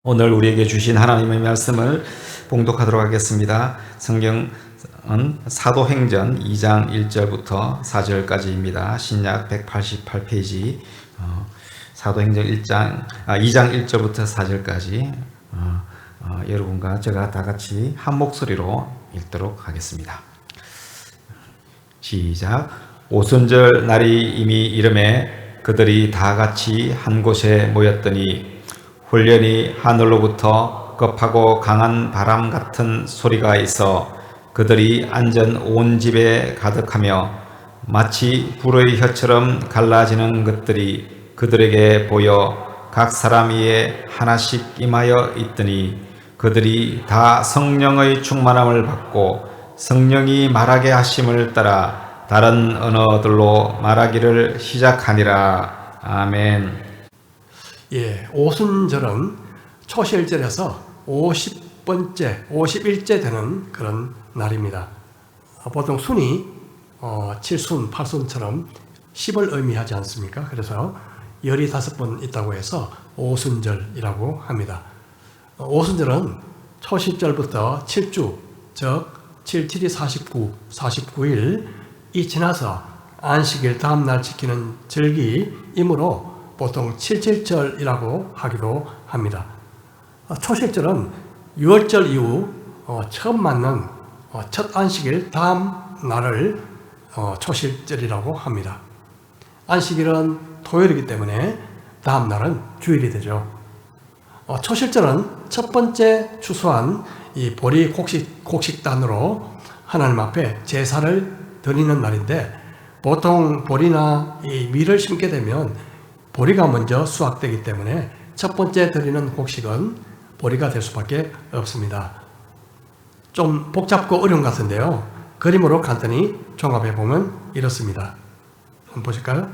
오늘 우리에게 주신 하나님의 말씀을 봉독하도록 하겠습니다. 성경은 사도행전 2장 1절부터 4절까지입니다. 신약 188페이지 사도행전 2장 1절부터 4절까지 여러분과 제가 다 같이 한 목소리로 읽도록 하겠습니다. 시작. 오순절 날이 이미 이름에 그들이 다 같이 한 곳에 모였더니 홀련히 하늘로부터 급하고 강한 바람 같은 소리가 있어 그들이 앉은 온 집에 가득하며 마치 불의 혀처럼 갈라지는 것들이 그들에게 보여 각 사람 위에 하나씩 임하여 있더니 그들이 다 성령의 충만함을 받고 성령이 말하게 하심을 따라 다른 언어들로 말하기를 시작하니라. 아멘. 오순절은 초실절에서 50번째, 51째 되는 그런 날입니다. 보통 순이 7순, 8순처럼 10을 의미하지 않습니까? 그래서 15번 있다고 해서 오순절이라고 합니다. 오순절은 초실절부터 7주, 즉 7, 7이 49일 지나서 안식일 다음날 지키는 절기이므로 보통 77절이라고 하기도 합니다. 초실절은 6월절 이후 처음 맞는 첫 안식일 다음 날을 초실절이라고 합니다. 안식일은 토요일이기 때문에 다음 날은 주일이 되죠. 초실절은 첫 번째 추수한 이 보리 곡식단으로 하나님 앞에 제사를 드리는 날인데, 보통 보리나 이 밀을 심게 되면 보리가 먼저 수확되기 때문에 첫 번째 드리는 곡식은 보리가 될 수밖에 없습니다. 좀 복잡고 어려운 것 같은데요. 그림으로 간단히 종합해 보면 이렇습니다. 한번 보실까요?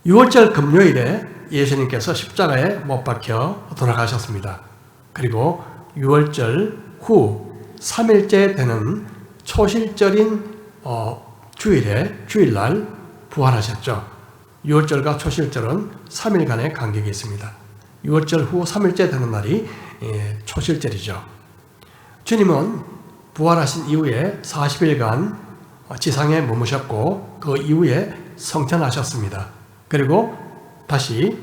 6월절 금요일에 예수님께서 십자가에 못 박혀 돌아가셨습니다. 그리고 6월절 후 3일째 되는 초실절인 주일날 부활하셨죠. 6월절과 초실절은 3일간의 간격이 있습니다. 6월절 후 3일째 되는 날이 초실절이죠. 주님은 부활하신 이후에 40일간 지상에 머무셨고 그 이후에 성천하셨습니다. 그리고 다시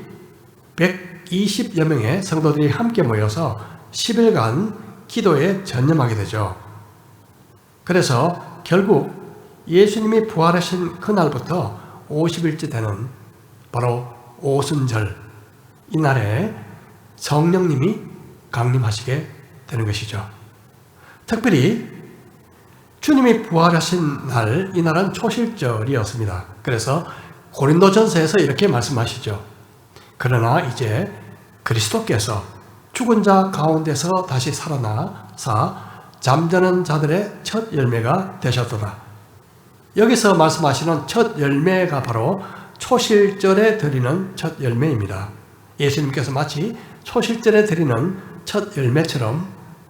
120여 명의 성도들이 함께 모여서 10일간 기도에 전념하게 되죠. 그래서 결국 예수님이 부활하신 그날부터 50일째 되는 바로 오순절, 이날에 성령님이 강림하시게 되는 것이죠. 특별히 주님이 부활하신 날, 이날은 초실절이었습니다. 그래서 고린도전서에서 이렇게 말씀하시죠. 그러나 이제 그리스도께서 죽은 자 가운데서 다시 살아나사 잠자는 자들의 첫 열매가 되셨도다. 여기서 말씀하시는 첫 열매가 바로 초실절에 드리는 첫 열매입니다. 예수님께서 마치 초실절에 드리는 첫 열매처럼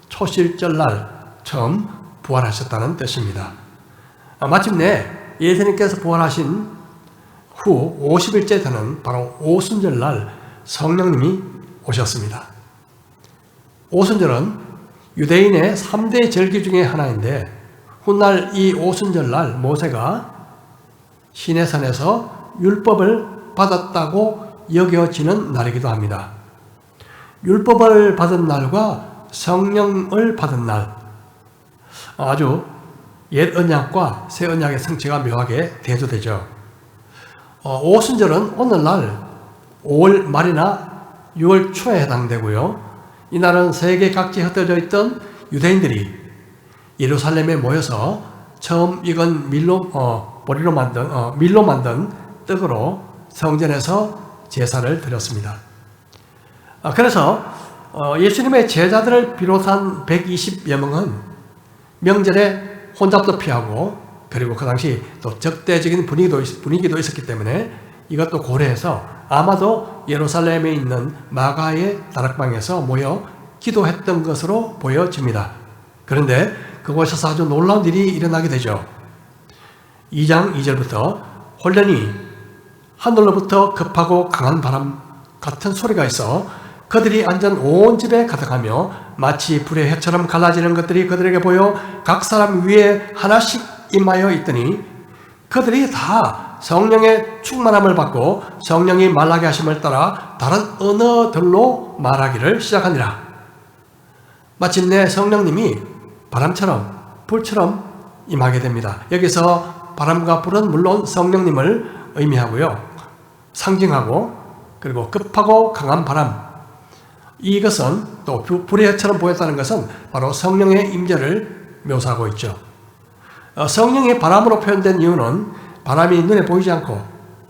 초실절날 처음 부활하셨다는 뜻입니다. 마침내 예수님께서 부활하신 후 50일째 되는 바로 오순절날 성령님이 오셨습니다. 오순절은 유대인의 3대 절기 중에 하나인데, 훗날 이 오순절날 모세가 시내산에서 율법을 받았다고 여겨지는 날이기도 합니다. 율법을 받은 날과 성령을 받은 날, 아주 옛 언약과 새 언약의 성취가 묘하게 대조되죠. 오순절은 오늘날 5월 말이나 6월 초에 해당되고요. 이날은 세계 각지에 흩어져 있던 유대인들이 예루살렘에 모여서 처음 익은 밀로 만든 떡으로 성전에서 제사를 드렸습니다. 그래서 예수님의 제자들을 비롯한 120여 명은 명절에 혼잡도 피하고, 그리고 그 당시 또 적대적인 분위기도 있었기 때문에 이것도 고려해서 아마도 예루살렘에 있는 마가의 다락방에서 모여 기도했던 것으로 보여집니다. 그런데 그곳에서 아주 놀라운 일이 일어나게 되죠. 2장 2절부터 홀련히 하늘로부터 급하고 강한 바람 같은 소리가 있어 그들이 앉은 온 집에 가득하며 마치 불의 혀처럼 갈라지는 것들이 그들에게 보여 각 사람 위에 하나씩 임하여 있더니 그들이 다 성령의 충만함을 받고 성령이 말하게 하심을 따라 다른 언어들로 말하기를 시작하니라. 마침내 성령님이 바람처럼 불처럼 임하게 됩니다. 여기서 바람과 불은 물론 성령님을 의미하고요. 상징하고 그리고 급하고 강한 바람, 이것은 또 불의 혀처럼 보였다는 것은 바로 성령의 임재를 묘사하고 있죠. 성령이 바람으로 표현된 이유는 바람이 눈에 보이지 않고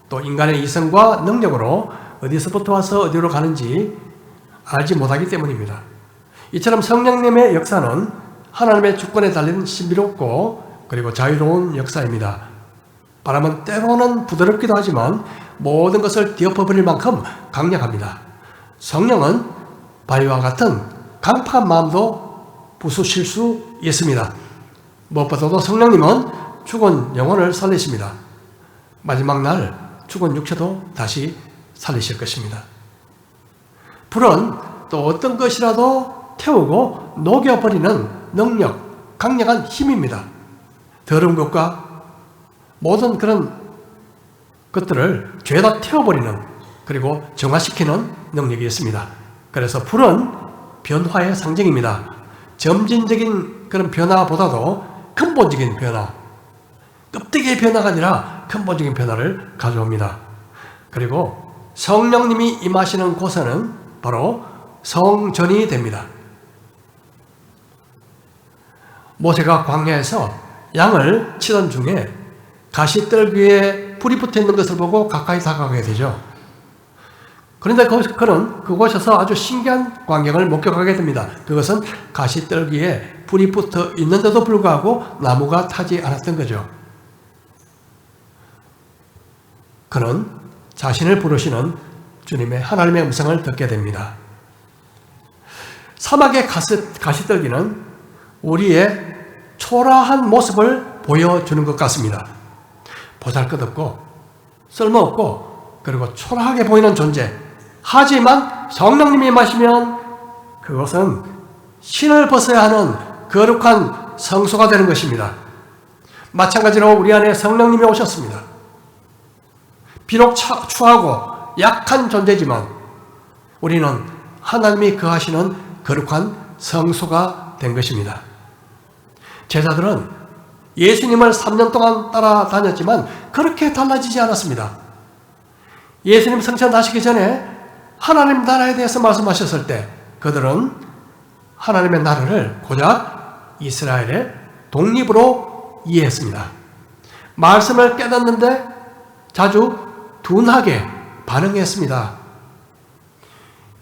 또 인간의 이성과 능력으로 어디서부터 와서 어디로 가는지 알지 못하기 때문입니다. 이처럼 성령님의 역사는 하나님의 주권에 달린 신비롭고 그리고 자유로운 역사입니다. 바람은 때로는 부드럽기도 하지만 모든 것을 뒤엎어버릴 만큼 강력합니다. 성령은 바위와 같은 강팍한 마음도 부수실 수 있습니다. 무엇보다도 성령님은 죽은 영혼을 살리십니다. 마지막 날 죽은 육체도 다시 살리실 것입니다. 불은 또 어떤 것이라도 태우고 녹여버리는 능력, 강력한 힘입니다. 더러운 것과 모든 그런 것들을 죄다 태워버리는 그리고 정화시키는 능력이 있습니다. 그래서 불은 변화의 상징입니다. 점진적인 그런 변화보다도 근본적인 변화, 껍데기의 변화가 아니라 근본적인 변화를 가져옵니다. 그리고 성령님이 임하시는 곳에는 바로 성전이 됩니다. 모세가 광야에서 양을 치던 중에 가시떨기에 불이 붙어 있는 것을 보고 가까이 다가가게 되죠. 그런데 그는 그곳에서 아주 신기한 광경을 목격하게 됩니다. 그것은 가시떨기에 불이 붙어 있는데도 불구하고 나무가 타지 않았던 거죠. 그는 자신을 부르시는 주님의 하나님의 음성을 듣게 됩니다. 사막의 가시떨기는 우리의 초라한 모습을 보여주는 것 같습니다. 보잘것없고 쓸모없고 그리고 초라하게 보이는 존재. 하지만 성령님이 마시면 그것은 신을 벗어야 하는 거룩한 성소가 되는 것입니다. 마찬가지로 우리 안에 성령님이 오셨습니다. 비록 추하고 약한 존재지만 우리는 하나님이 거하시는 거룩한 성소가 된 것입니다. 제자들은 예수님을 3년 동안 따라다녔지만 그렇게 달라지지 않았습니다. 예수님 승천하시기 전에 하나님 나라에 대해서 말씀하셨을 때 그들은 하나님의 나라를 고작 이스라엘의 독립으로 이해했습니다. 말씀을 깨닫는데 자주 둔하게 반응했습니다.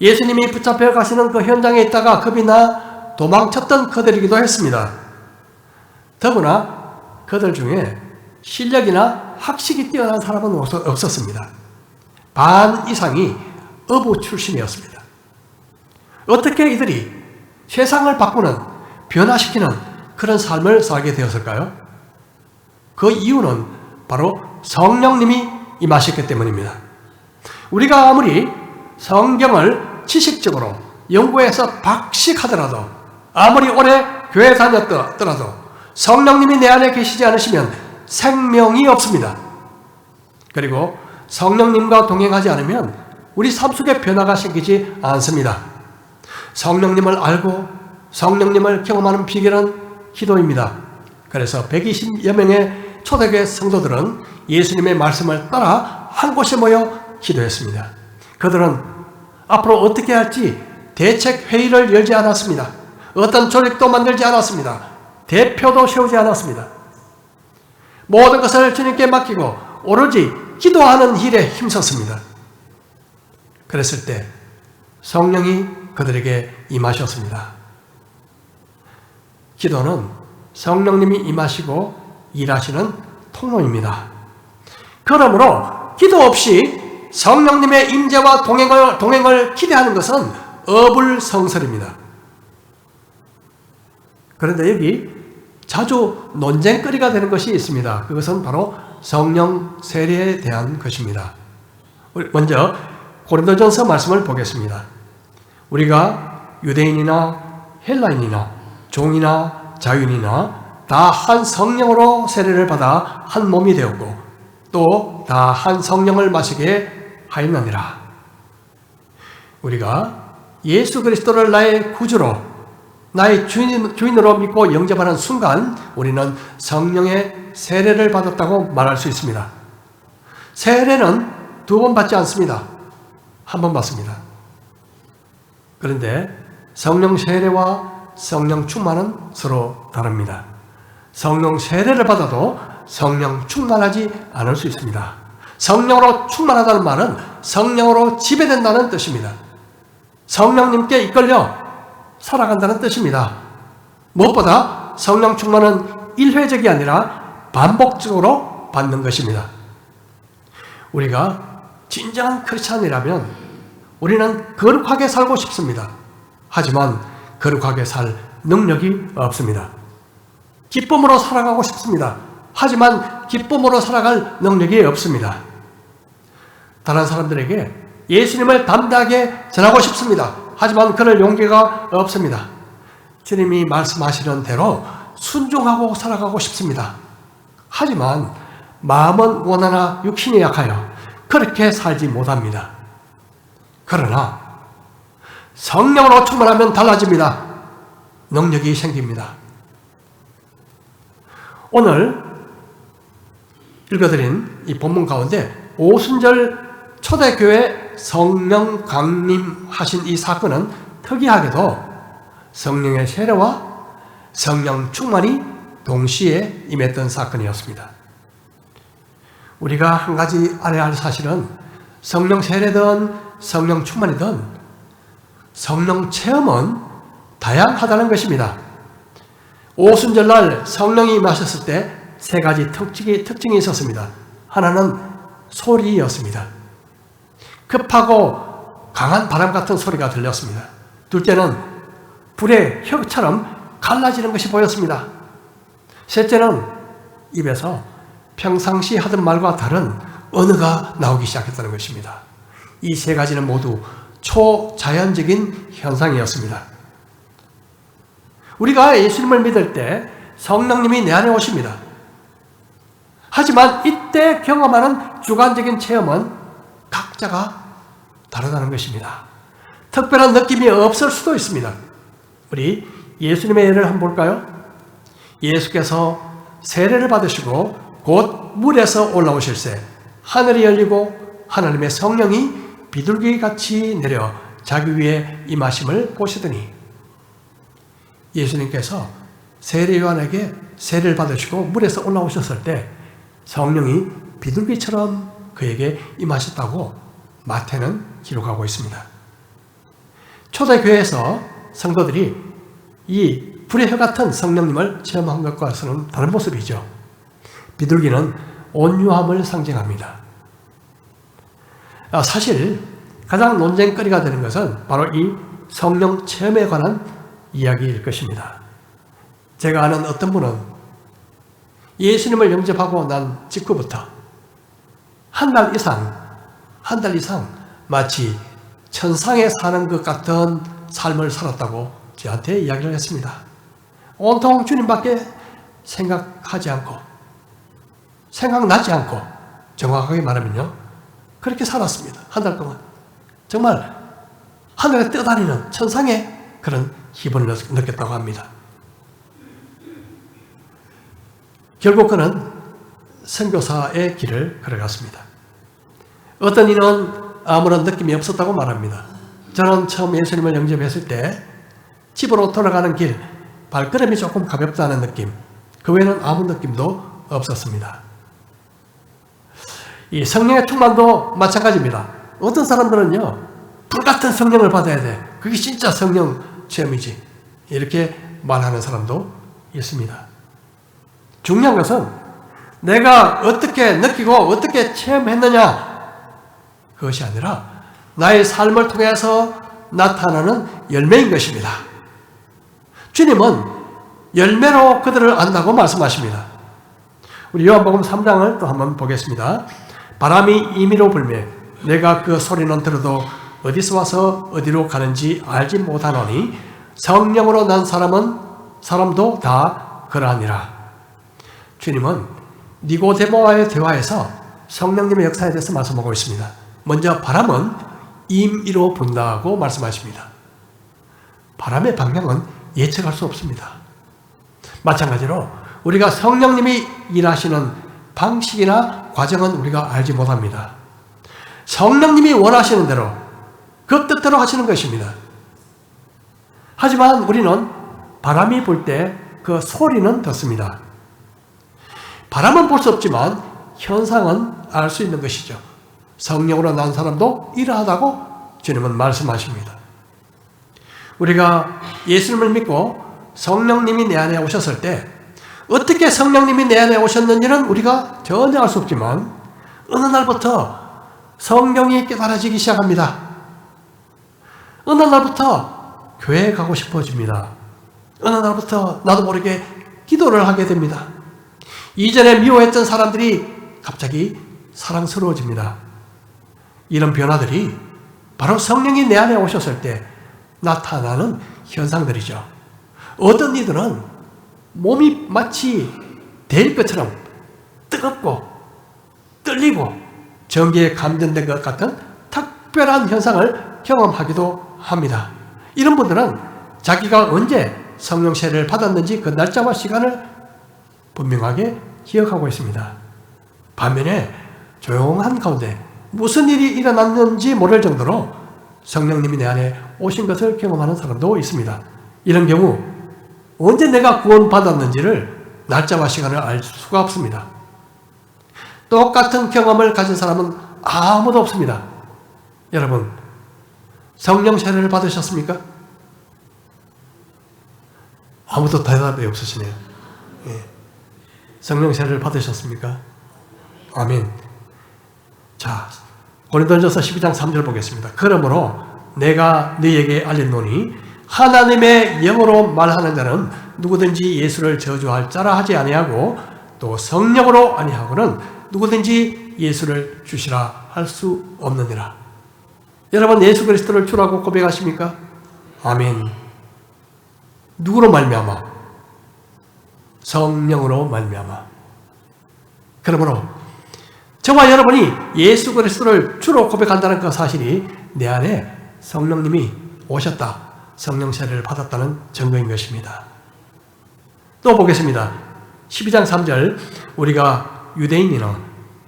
예수님이 붙잡혀 가시는 그 현장에 있다가 겁이 나 도망쳤던 그들이기도 했습니다. 더구나 그들 중에 실력이나 학식이 뛰어난 사람은 없었습니다. 반 이상이 어부 출신이었습니다. 어떻게 이들이 세상을 바꾸는, 변화시키는 그런 삶을 살게 되었을까요? 그 이유는 바로 성령님이 임하셨기 때문입니다. 우리가 아무리 성경을 지식적으로 연구해서 박식하더라도 아무리 오래 교회 다녔더라도 성령님이 내 안에 계시지 않으시면 생명이 없습니다. 그리고 성령님과 동행하지 않으면 우리 삶 속에 변화가 생기지 않습니다. 성령님을 알고 성령님을 경험하는 비결은 기도입니다. 그래서 120여 명의 초대교회 성도들은 예수님의 말씀을 따라 한 곳에 모여 기도했습니다. 그들은 앞으로 어떻게 할지 대책 회의를 열지 않았습니다. 어떤 조직도 만들지 않았습니다. 대표도 세우지 않았습니다. 모든 것을 주님께 맡기고 오로지 기도하는 일에 힘썼습니다. 그랬을 때 성령이 그들에게 임하셨습니다. 기도는 성령님이 임하시고 일하시는 통로입니다. 그러므로 기도 없이 성령님의 임재와 동행을 기대하는 것은 어불성설입니다. 그런데 여기 자주 논쟁거리가 되는 것이 있습니다. 그것은 바로 성령 세례에 대한 것입니다. 먼저 고린도전서 말씀을 보겠습니다. 우리가 유대인이나 헬라인이나 종이나 자유인이나 다 한 성령으로 세례를 받아 한 몸이 되었고 또 다 한 성령을 마시게 하였느니라. 우리가 예수 그리스도를 나의 구주로 나의 주인으로 믿고 영접하는 순간 우리는 성령의 세례를 받았다고 말할 수 있습니다. 세례는 2번 받지 않습니다. 1번 받습니다. 그런데 성령 세례와 성령 충만은 서로 다릅니다. 성령 세례를 받아도 성령 충만하지 않을 수 있습니다. 성령으로 충만하다는 말은 성령으로 지배된다는 뜻입니다. 성령님께 이끌려 살아간다는 뜻입니다. 무엇보다 성령 충만은 일회적이 아니라 반복적으로 받는 것입니다. 우리가 진정한 크리스찬이라면 우리는 거룩하게 살고 싶습니다. 하지만 거룩하게 살 능력이 없습니다. 기쁨으로 살아가고 싶습니다. 하지만 기쁨으로 살아갈 능력이 없습니다. 다른 사람들에게 예수님을 담대하게 전하고 싶습니다. 하지만 그럴 용기가 없습니다. 주님이 말씀하시는 대로 순종하고 살아가고 싶습니다. 하지만 마음은 원하나 육신이 약하여 그렇게 살지 못합니다. 그러나 성령으로 충만하면 달라집니다. 능력이 생깁니다. 오늘 읽어드린 이 본문 가운데 오순절 초대교회 성령 강림하신 이 사건은 특이하게도 성령의 세례와 성령 충만이 동시에 임했던 사건이었습니다. 우리가 한 가지 알아야 할 사실은 성령 세례든 성령 충만이든 성령 체험은 다양하다는 것입니다. 오순절날 성령이 임하셨을 때 3가지 특징이 있었습니다. 하나는 소리였습니다. 급하고 강한 바람 같은 소리가 들렸습니다. 둘째는 불의 혀처럼 갈라지는 것이 보였습니다. 셋째는 입에서 평상시 하던 말과 다른 언어가 나오기 시작했다는 것입니다. 이 3가지는 모두 초자연적인 현상이었습니다. 우리가 예수님을 믿을 때 성령님이 내 안에 오십니다. 하지만 이때 경험하는 주관적인 체험은 각자가 다르다는 것입니다. 특별한 느낌이 없을 수도 있습니다. 우리 예수님의 예를 한번 볼까요? 예수께서 세례를 받으시고 곧 물에서 올라오실새 하늘이 열리고 하나님의 성령이 비둘기같이 내려 자기 위에 임하심을 보시더니 예수님께서 세례 요한에게 세례를 받으시고 물에서 올라오셨을 때 성령이 비둘기처럼 그에게 임하셨다고 마태는 기록하고 있습니다. 초대교회에서 성도들이 이 불의 혀 같은 성령님을 체험한 것과는 다른 모습이죠. 비둘기는 온유함을 상징합니다. 사실 가장 논쟁거리가 되는 것은 바로 이 성령 체험에 관한 이야기일 것입니다. 제가 아는 어떤 분은 예수님을 영접하고 난 직후부터 한 달 이상 마치 천상에 사는 것 같은 삶을 살았다고 저한테 이야기를 했습니다. 온통 주님밖에 생각나지 않고 정확하게 말하면요 그렇게 살았습니다. 한 달 동안 정말 하늘에 떠다니는 천상의 그런 기분을 느꼈다고 합니다. 결국 그는 선교사의 길을 걸어갔습니다. 어떤 이는 아무런 느낌이 없었다고 말합니다. 저는 처음 예수님을 영접했을 때 집으로 돌아가는 길 발걸음이 조금 가볍다는 느낌, 그 외에는 아무 느낌도 없었습니다. 이 성령의 충만도 마찬가지입니다. 어떤 사람들은요 불같은 성령을 받아야 돼, 그게 진짜 성령 체험이지, 이렇게 말하는 사람도 있습니다. 중요한 것은 내가 어떻게 느끼고 어떻게 체험했느냐, 그것이 아니라 나의 삶을 통해서 나타나는 열매인 것입니다. 주님은 열매로 그들을 안다고 말씀하십니다. 우리 요한복음 3장을 또 한번 보겠습니다. 바람이 임의로 불매 내가 그 소리는 들어도 어디서 와서 어디로 가는지 알지 못하노니 성령으로 난 사람도 다 그러하니라. 주님은 니고데모와의 대화에서 성령님의 역사에 대해서 말씀하고 있습니다. 먼저 바람은 임의로 분다고 말씀하십니다. 바람의 방향은 예측할 수 없습니다. 마찬가지로 우리가 성령님이 일하시는 방식이나 과정은 우리가 알지 못합니다. 성령님이 원하시는 대로 그 뜻대로 하시는 것입니다. 하지만 우리는 바람이 불 때 그 소리는 듣습니다. 바람은 볼 수 없지만 현상은 알 수 있는 것이죠. 성령으로 난 사람도 이러하다고 주님은 말씀하십니다. 우리가 예수님을 믿고 성령님이 내 안에 오셨을 때 어떻게 성령님이 내 안에 오셨는지는 우리가 전혀 알 수 없지만 어느 날부터 성령이 깨달아지기 시작합니다. 어느 날부터 교회에 가고 싶어집니다. 어느 날부터 나도 모르게 기도를 하게 됩니다. 이전에 미워했던 사람들이 갑자기 사랑스러워집니다. 이런 변화들이 바로 성령이 내 안에 오셨을 때 나타나는 현상들이죠. 어떤 이들은 몸이 마치 데일 것처럼 뜨겁고 떨리고 전기에 감전된 것 같은 특별한 현상을 경험하기도 합니다. 이런 분들은 자기가 언제 성령 세례를 받았는지 그 날짜와 시간을 분명하게 기억하고 있습니다. 반면에 조용한 가운데 무슨 일이 일어났는지 모를 정도로 성령님이 내 안에 오신 것을 경험하는 사람도 있습니다. 이런 경우 언제 내가 구원받았는지를 날짜와 시간을 알 수가 없습니다. 똑같은 경험을 가진 사람은 아무도 없습니다. 여러분, 성령 세례를 받으셨습니까? 아무도 대답이 없으시네요. 예. 성령 세례를 받으셨습니까? 아멘. 자, 고린도전서 12장 3절 보겠습니다. 그러므로 내가 너희에게 알렸노니 하나님의 영으로 말하는 자는 누구든지 예수를 저주할 자라 하지 아니하고 또 성령으로 아니하고는 누구든지 예수를 주시라 할 수 없느니라. 여러분, 예수 그리스도를 주라고 고백하십니까? 아멘. 누구로 말미암아? 성령으로 말미암아. 그러므로 저와 여러분이 예수 그리스도를 주로 고백한다는 그 사실이 내 안에 성령님이 오셨다, 성령 세례를 받았다는 증거인 것입니다. 또 보겠습니다. 12장 3절 우리가 유대인이나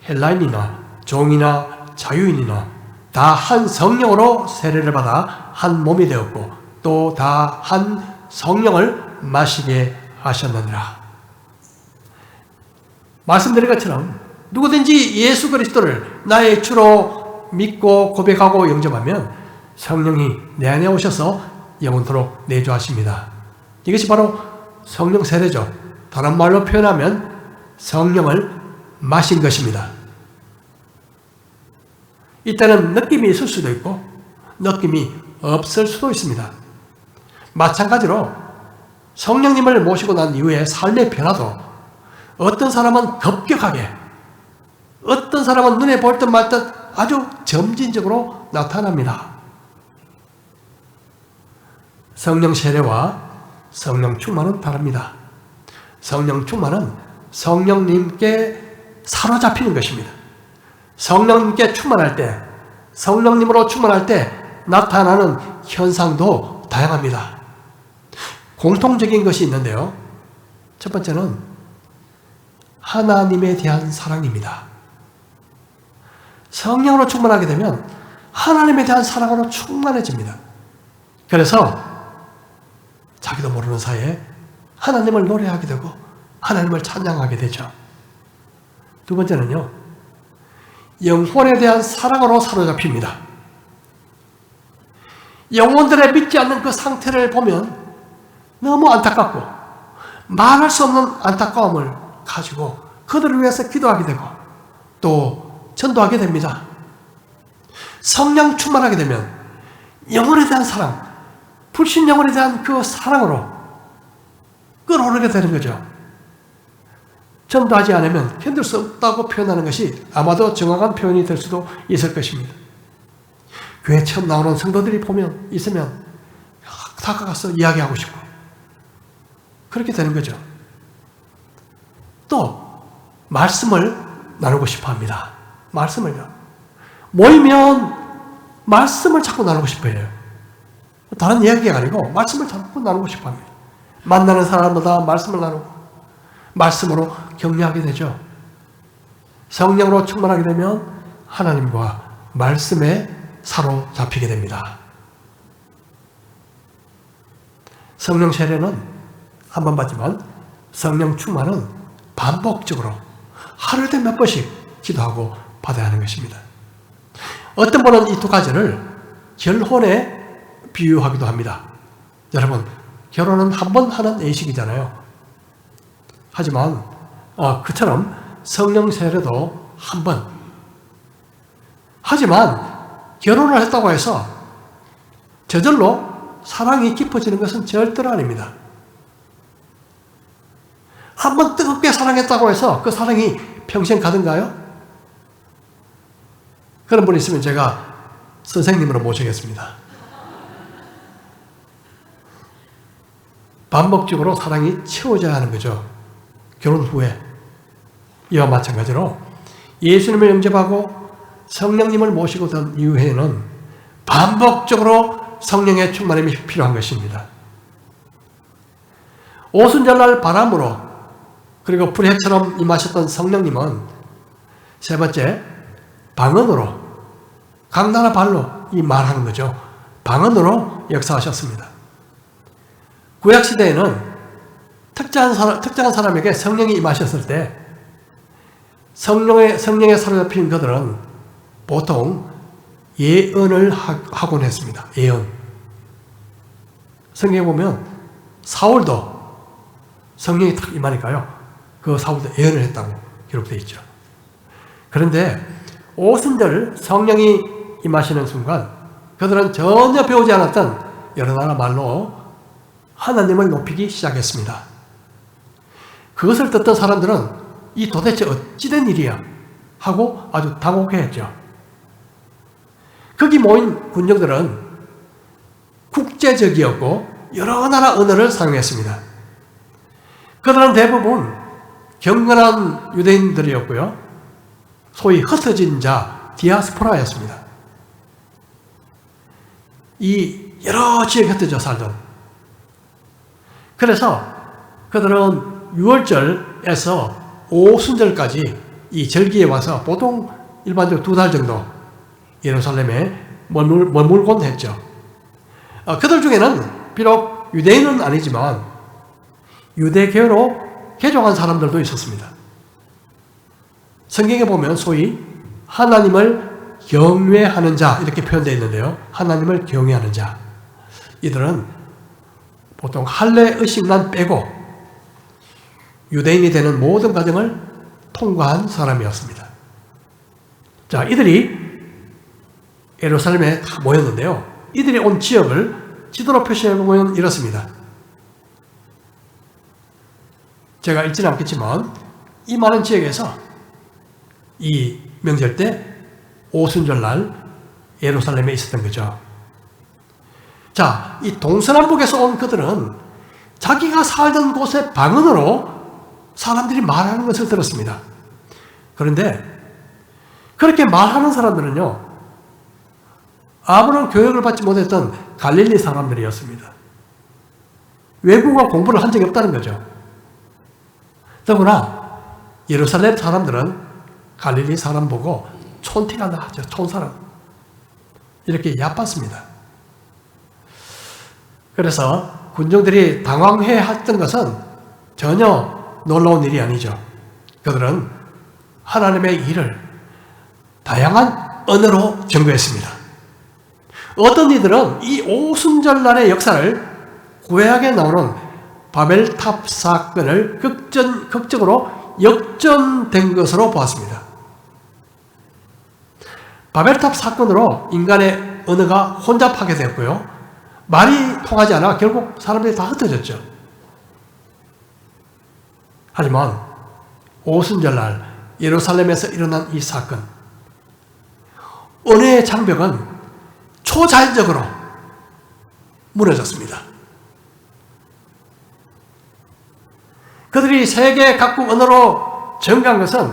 헬라인이나 종이나 자유인이나 다 한 성령으로 세례를 받아 한 몸이 되었고 또 다 한 성령을 마시게 하셨느니라. 말씀드린 것처럼 누구든지 예수 그리스도를 나의 주로 믿고 고백하고 영접하면 성령이 내 안에 오셔서 영원토록 내주하십니다. 이것이 바로 성령 세례죠. 다른 말로 표현하면 성령을 마신 것입니다. 이때는 느낌이 있을 수도 있고 느낌이 없을 수도 있습니다. 마찬가지로 성령님을 모시고 난 이후에 삶의 변화도 어떤 사람은 급격하게, 어떤 사람은 눈에 볼 듯 말 듯 아주 점진적으로 나타납니다. 성령 세례와 성령 충만은 다릅니다. 성령 충만은 성령님께 사로잡히는 것입니다. 성령님께 충만할 때, 성령님으로 충만할 때 나타나는 현상도 다양합니다. 공통적인 것이 있는데요. 첫 번째는 하나님에 대한 사랑입니다. 성령으로 충만하게 되면 하나님에 대한 사랑으로 충만해집니다. 그래서 자기도 모르는 사이에 하나님을 노래하게 되고 하나님을 찬양하게 되죠. 두 번째는요, 영혼에 대한 사랑으로 사로잡힙니다. 영혼들의 믿지 않는 그 상태를 보면 너무 안타깝고 말할 수 없는 안타까움을 가지고 그들을 위해서 기도하게 되고 또 전도하게 됩니다. 성령 충만하게 되면 영혼에 대한 사랑, 불신영혼에 대한 그 사랑으로 끌어오르게 되는 거죠. 전도하지 않으면 견딜 수 없다고 표현하는 것이 아마도 정확한 표현이 될 수도 있을 것입니다. 교회 처음 나오는 성도들이 있으면 다가가서 이야기하고 싶고 그렇게 되는 거죠. 또 말씀을 나누고 싶어 합니다. 말씀을요. 모이면 말씀을 자꾸 나누고 싶어 해요. 다른 이야기가 아니고 말씀을 자꾸 나누고 싶어 합니다. 만나는 사람마다 말씀을 나누고 말씀으로 격려하게 되죠. 성령으로 충만하게 되면 하나님과 말씀에 사로잡히게 됩니다. 성령 세례는 한 번 받지만 성령 충만은 반복적으로 하루에 몇 번씩 기도하고 받아야 하는 것입니다. 어떤 분은 이 두 가지를 결혼에 비유하기도 합니다. 여러분, 결혼은 한 번 하는 예식이잖아요. 하지만 그처럼 성령 세례도 한 번. 하지만 결혼을 했다고 해서 저절로 사랑이 깊어지는 것은 절대로 아닙니다. 한 번 뜨겁게 사랑했다고 해서 그 사랑이 평생 가든가요? 그런 분이 있으면 제가 선생님으로 모시겠습니다. 반복적으로 사랑이 채워져야 하는 거죠. 결혼 후에. 이와 마찬가지로 예수님을 영접하고 성령님을 모시고 든 이후에는 반복적으로 성령의 충만함이 필요한 것입니다. 오순절날 바람으로 그리고 불해처럼 임하셨던 성령님은 세 번째 방언으로 강나라 발로 이 말하는 거죠. 방언으로 역사하셨습니다. 구약시대에는 특정한 사람에게 성령이 임하셨을 때 성령에 사로잡힌 그들은 보통 예언을 하곤 했습니다. 예언. 성경에 보면 사울도 성령이 딱 임하니까요. 그 사울도 예언을 했다고 기록되어 있죠. 그런데 오순절 성령이 임하시는 순간 그들은 전혀 배우지 않았던 여러 나라 말로 하나님을 높이기 시작했습니다. 그것을 듣던 사람들은 이 도대체 어찌된 일이야 하고 아주 당혹해했죠. 거기 모인 군정들은 국제적이었고 여러 나라 언어를 사용했습니다. 그들은 대부분 경건한 유대인들이었고요. 소위 흩어진 자, 디아스포라였습니다. 이 여러 지역에 흩어져 살던. 그래서 그들은 6월절에서 오순절까지 이 절기에 와서 보통 일반적으로 2달 정도 예루살렘에 머물곤 했죠. 그들 중에는 비록 유대인은 아니지만 유대교로 개종한 사람들도 있었습니다. 성경에 보면 소위 하나님을 경외하는 자 이렇게 표현되어 있는데요. 하나님을 경외하는 자. 이들은 보통 할례 의식만 빼고 유대인이 되는 모든 과정을 통과한 사람이었습니다. 자, 이들이 예루살렘에 다 모였는데요. 이들이 온 지역을 지도로 표시해보면 이렇습니다. 제가 읽지는 않겠지만 이 많은 지역에서 이 명절 때 오순절날 예루살렘에 있었던 거죠. 자, 이 동서남북에서 온 그들은 자기가 살던 곳의 방언으로 사람들이 말하는 것을 들었습니다. 그런데 그렇게 말하는 사람들은요, 아무런 교육을 받지 못했던 갈릴리 사람들이었습니다. 외국어 공부를 한 적이 없다는 거죠. 더구나 예루살렘 사람들은 갈릴리 사람 보고 촌티가 나죠. 촌사람. 이렇게 얕봤습니다. 그래서 군중들이 당황해했던 것은 전혀 놀라운 일이 아니죠. 그들은 하나님의 일을 다양한 언어로 증거했습니다. 어떤 이들은 이 오순절날의 역사를 구약에 나오는 바벨탑 사건을 극적으로 역전된 것으로 보았습니다. 바벨탑 사건으로 인간의 언어가 혼잡하게 되었고요. 말이 통하지 않아 결국 사람들이 다 흩어졌죠. 하지만 오순절날 예루살렘에서 일어난 이 사건, 언어의 장벽은 초자연적으로 무너졌습니다. 그들이 세계 각국 언어로 전가한 것은,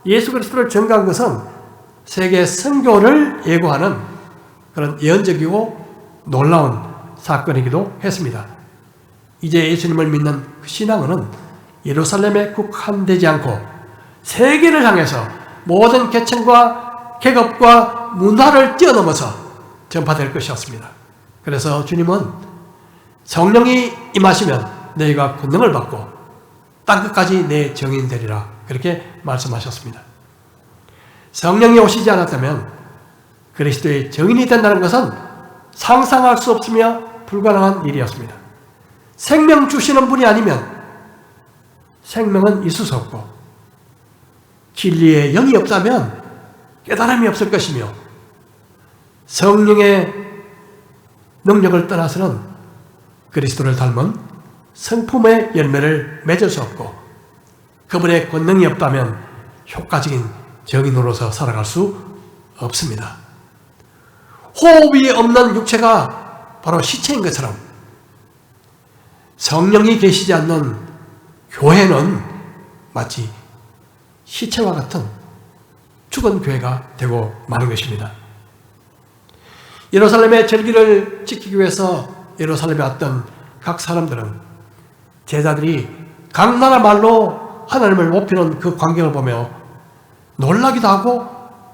예수 그리스도를 전가한 것은 세계 선교를 예고하는 그런 예언적이고 놀라운 사건이기도 했습니다. 이제 예수님을 믿는 그 신앙은 예루살렘에 국한되지 않고 세계를 향해서 모든 계층과 계급과 문화를 뛰어넘어서 전파될 것이었습니다. 그래서 주님은 성령이 임하시면 너희가 권능을 받고 땅끝까지 내 증인 되리라, 그렇게 말씀하셨습니다. 성령이 오시지 않았다면 그리스도의 증인이 된다는 것은 상상할 수 없으며 불가능한 일이었습니다. 생명 주시는 분이 아니면 생명은 있을 수 없고, 진리의 영이 없다면 깨달음이 없을 것이며, 성령의 능력을 떠나서는 그리스도를 닮은 성품의 열매를 맺을 수 없고, 그분의 권능이 없다면 효과적인 증인으로서 살아갈 수 없습니다. 호흡이 없는 육체가 바로 시체인 것처럼 성령이 계시지 않는 교회는 마치 시체와 같은 죽은 교회가 되고 마는 것입니다. 예루살렘의 절기를 지키기 위해서 예루살렘에 왔던 각 사람들은, 제자들이 각 나라 말로 하나님을 높이는 그 광경을 보며 놀라기도 하고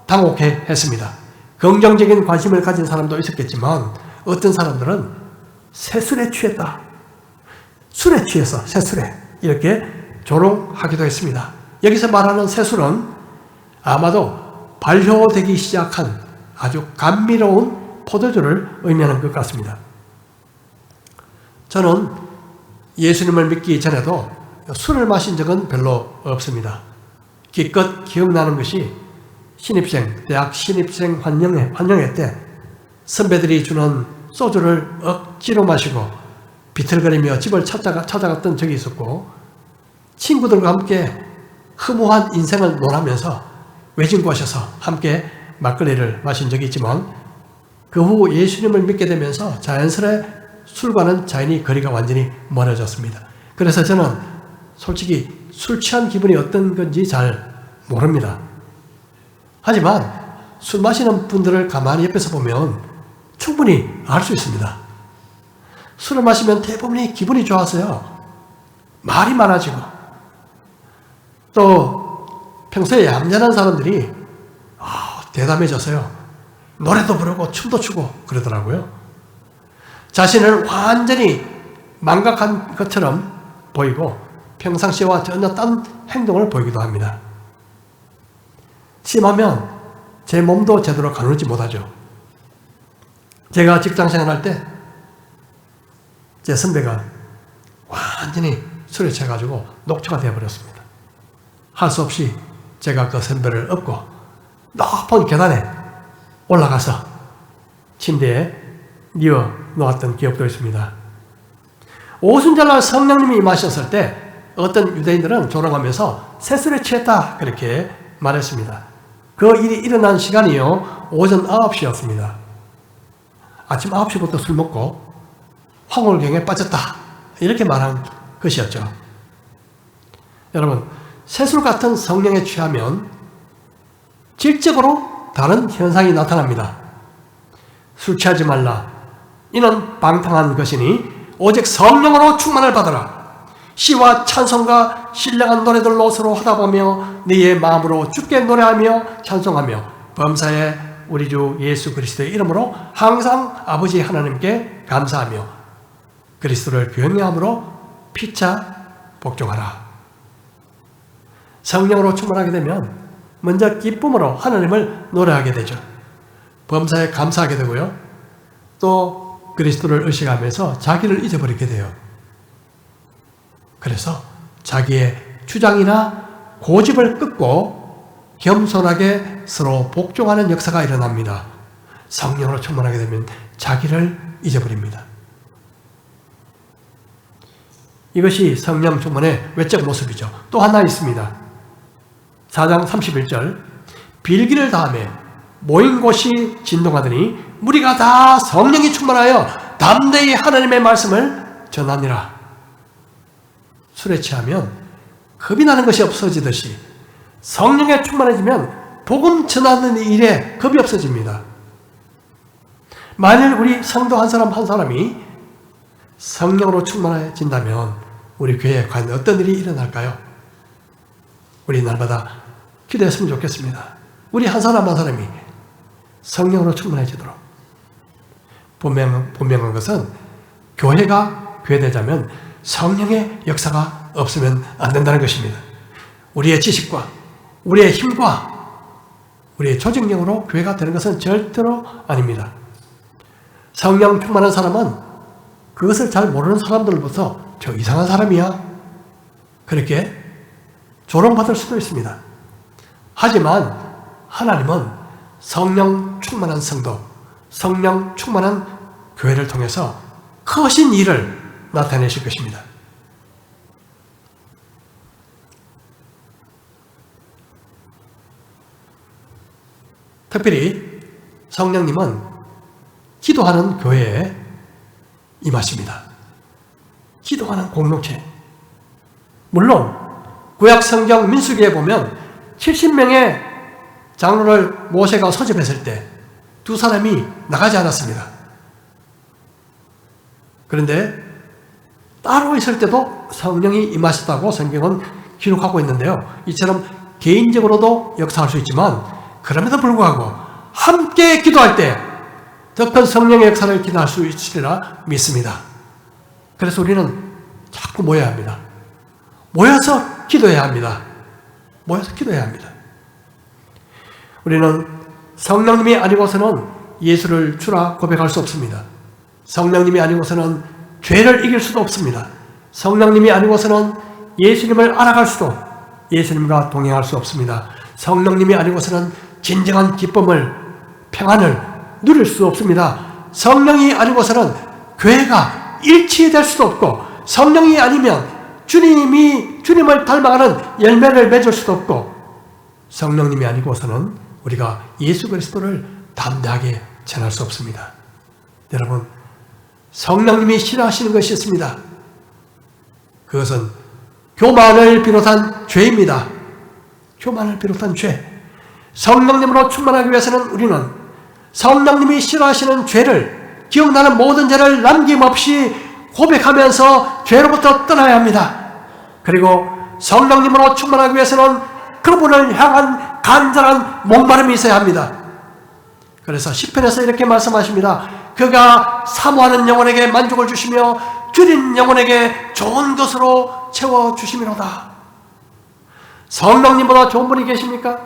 당혹해 했습니다. 긍정적인 관심을 가진 사람도 있었겠지만 어떤 사람들은 새술에 취했다, 술에 취해서 새술에, 이렇게 조롱하기도 했습니다. 여기서 말하는 새술은 아마도 발효되기 시작한 아주 감미로운 포도주를 의미하는 것 같습니다. 저는 예수님을 믿기 전에도 술을 마신 적은 별로 없습니다. 기껏 기억나는 것이 대학 신입생 환영회 때 선배들이 주는 소주를 억지로 마시고 비틀거리며 집을 찾아갔던 적이 있었고, 친구들과 함께 허무한 인생을 논하면서 외진곳에서 함께 막걸리를 마신 적이 있지만, 그 후 예수님을 믿게 되면서 자연스레 술과는 자연히 거리가 완전히 멀어졌습니다. 그래서 저는 솔직히 술 취한 기분이 어떤 건지 잘 모릅니다. 하지만 술 마시는 분들을 가만히 옆에서 보면 충분히 알 수 있습니다. 술을 마시면 대부분이 기분이 좋아서요, 말이 많아지고, 또 평소에 얌전한 사람들이 대담해져서요, 노래도 부르고 춤도 추고 그러더라고요. 자신을 완전히 망각한 것처럼 보이고 평상시와 전혀 딴 행동을 보이기도 합니다. 심하면 제 몸도 제대로 가누지 못하죠. 제가 직장생활할 때 제 선배가 완전히 술에 취해가지고 녹초가 되어버렸습니다. 할 수 없이 제가 그 선배를 업고 높은 계단에 올라가서 침대에 뉘어 놓았던 기억도 있습니다. 오순절날 성령님이 임하셨을 때 어떤 유대인들은 조롱하면서 새술에 취했다, 그렇게 말했습니다. 그 일이 일어난 시간이요, 오전 9시였습니다. 아침 9시부터 술 먹고 황홀경에 빠졌다, 이렇게 말한 것이었죠. 여러분, 새술 같은 성령에 취하면 질적으로 다른 현상이 나타납니다. 술 취하지 말라, 이는 방탕한 것이니 오직 성령으로 충만을 받아라. 시와 찬송과 신령한 노래들로 서로 하다 보며 네의 마음으로 주께 노래하며 찬송하며 범사에 우리 주 예수 그리스도의 이름으로 항상 아버지 하나님께 감사하며 그리스도를 경외함으로 피차 복종하라. 성령으로 충만하게 되면 먼저 기쁨으로 하나님을 노래하게 되죠. 범사에 감사하게 되고요, 또 그리스도를 의식하면서 자기를 잊어버리게 돼요. 그래서 자기의 주장이나 고집을 끊고 겸손하게 서로 복종하는 역사가 일어납니다. 성령으로 충만하게 되면 자기를 잊어버립니다. 이것이 성령 충만의 외적 모습이죠. 또 하나 있습니다. 4장 31절, 빌기를 다하며 모인 곳이 진동하더니 무리가 다 성령이 충만하여 담대히 하나님의 말씀을 전하니라. 술에 취하면 겁이 나는 것이 없어지듯이 성령에 충만해지면 복음 전하는 일에 겁이 없어집니다. 만일 우리 성도 한 사람 한 사람이 성령으로 충만해진다면 우리 교회에 과연 어떤 일이 일어날까요? 우리 날마다 기도했으면 좋겠습니다. 우리 한 사람 한 사람이 성령으로 충만해지도록. 분명한 것은 교회가 교회되자면 성령의 역사가 없으면 안 된다는 것입니다. 우리의 지식과 우리의 힘과 우리의 조직력으로 교회가 되는 것은 절대로 아닙니다. 성령 충만한 사람은 그것을 잘 모르는 사람들로부터 저 이상한 사람이야, 그렇게 조롱받을 수도 있습니다. 하지만 하나님은 성령 충만한 성도, 성령 충만한 교회를 통해서 크신 일을 나타내실 것입니다. 특별히 성령님은 기도하는 교회에 임하십니다. 기도하는 공동체. 물론 구약 성경 민수기에 보면 70명의 장로를 모세가 소집했을 때 두 사람이 나가지 않았습니다. 그런데 따로 있을 때도 성령이 임하셨다고 성경은 기록하고 있는데요. 이처럼 개인적으로도 역사할 수 있지만 그럼에도 불구하고 함께 기도할 때 더 큰 성령의 역사를 기도할 수 있으리라 믿습니다. 그래서 우리는 자꾸 모여야 합니다. 모여서 기도해야 합니다. 모여서 기도해야 합니다. 우리는 성령님이 아니고서는 예수를 주라 고백할 수 없습니다. 성령님이 아니고서는 죄를 이길 수도 없습니다. 성령님이 아니고서는 예수님을 알아갈 수도, 예수님과 동행할 수 없습니다. 성령님이 아니고서는 진정한 기쁨을, 평안을 누릴 수 없습니다. 성령이 아니고서는 교회가 일치될 수도 없고, 성령이 아니면 주님을 닮아가는 열매를 맺을 수도 없고, 성령님이 아니고서는 우리가 예수 그리스도를 담대하게 전할 수 없습니다. 여러분, 성령님이 싫어하시는 것이 있습니다. 그것은 교만을 비롯한 죄입니다. 교만을 비롯한 죄. 성령님으로 충만하기 위해서는 우리는 성령님이 싫어하시는 죄를, 기억나는 모든 죄를 남김없이 고백하면서 죄로부터 떠나야 합니다. 그리고 성령님으로 충만하기 위해서는 그분을 향한 간절한 목마름이 있어야 합니다. 그래서 시편에서 이렇게 말씀하십니다. 그가 사모하는 영혼에게 만족을 주시며 줄인 영혼에게 좋은 것으로 채워주시미로다. 성령님보다 좋은 분이 계십니까?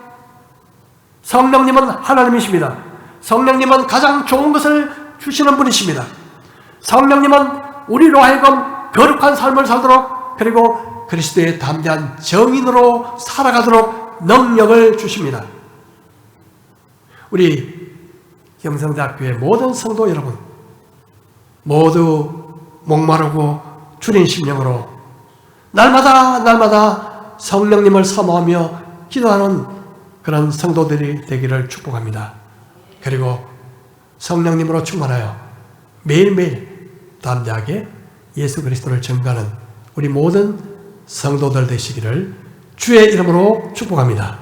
성령님은 하나님이십니다. 성령님은 가장 좋은 것을 주시는 분이십니다. 성령님은 우리로 하여금 거룩한 삶을 살도록, 그리고 그리스도의 담대한 정인으로 살아가도록 능력을 주십니다. 우리 경성대학교의 모든 성도 여러분, 모두 목마르고 주린 심령으로 날마다 성령님을 사모하며 기도하는 그런 성도들이 되기를 축복합니다. 그리고 성령님으로 충만하여 매일매일 담대하게 예수 그리스도를 전가하는 우리 모든 성도들 되시기를 주의 이름으로 축복합니다.